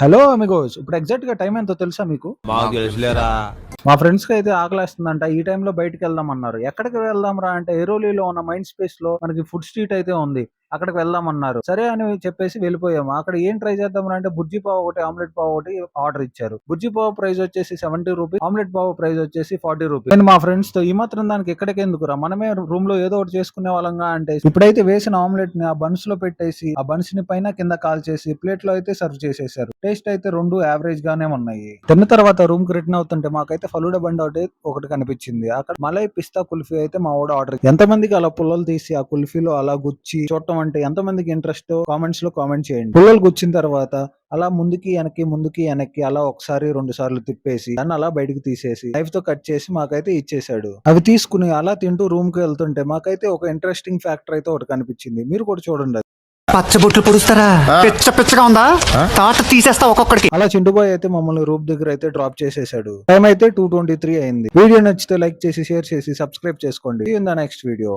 Hello Amigos, ఇప్పుడు exact గా time ఎంతో తెలుసా మీకు? మాకు తెలుసులేరా. మా ఫ్రెండ్స్ కి అయితే ఆకలేస్తుందంట. ఈ టైంలో బయటకు వెళ్దాం అన్నారు. ఎక్కడికి వెళ్దాం రా అంటే ఏరోలీలో ఉన్న మైండ్ స్పేస్ లో మనకి ఫుడ్ స్ట్రీట్ అయితే ఉంది, అక్కడికి వెళ్దాం అన్నారు. సరే అని చెప్పేసి వెళ్ళిపోయాము. అక్కడ ఏం ట్రై చేద్దాం రా అంటే బుర్జీ పావ్ ఒకటి, ఆమ్లెట్ పావ్ ఒకటి ఆర్డర్ ఇచ్చారు. బుర్జీ పావ్ ప్రైస్ వచ్చేసి 70 రూపీస్, ఆమ్లెట్ పావ్ ప్రైస్ వచ్చేసి 40 రూపీస్. నేను మా ఫ్రెండ్స్ తో ఈ మాత్రం దానికి ఎక్కడికి ఎందుకురా, మనమే రూమ్ లో ఏదో ఒకటి చేసుకునే వాళ్ళంగా అంటే ఇప్పుడైతే వేసిన ఆమ్లెట్ ని ఆ బన్స్ లో పెట్టేసి ఆ బన్స్ ని పైన కింద కాల్ చేసి ప్లేట్ లో అయితే సర్వ్ చేసేసారు. టేస్ట్ అయితే రెండు యావరేజ్ గానే ఉన్నాయి. తిన్న తర్వాత రూమ్ కి రిటర్న్ అవుతుంటే మాకైతే ఫలూడా బండి ఒకటి కనిపించింది. అక్కడ మలై పిస్తా కుల్ఫీ అయితే మా వాడు ఆర్డర్. ఎంత మందికి అలా పుల్లలు తీసి ఆ కుల్ఫీలో అలా గుచ్చి చూడటం అంటే ఎంత మందికి ఇంట్రెస్ట్ కామెంట్స్ లో కామెంట్ చేయండి. పుల్లలు గుచ్చిన తర్వాత అలా ముందుకి వెనక్కి అలా ఒకసారి 2 సార్లు తిప్పేసి దాన్ని అలా బయటకు తీసేసి నైఫ్ తో కట్ చేసి మాకైతే ఇచ్చేసాడు. అవి తీసుకుని అలా తింటూ రూమ్ కి వెళ్తుంటే మాకైతే ఒక ఇంట్రెస్టింగ్ ఫ్యాక్టర్ అయితే ఒకటి కనిపించింది. మీరు కూడా చూడండి. పచ్చబొట్లు పొడుస్తారా? పిచ్చగా ఉందా? తాట తీసేస్తా ఒక్కొక్కడికి. అలా చింటుబాయ్ అయితే మమ్మల్ని రూమ్ దగ్గర అయితే డ్రాప్ చేసేసాడు. టైం అయితే 2:23 అయింది. వీడియో నచ్చితే లైక్ చేసి, షేర్ చేసి, సబ్స్క్రైబ్ చేసుకోండి. In the next video.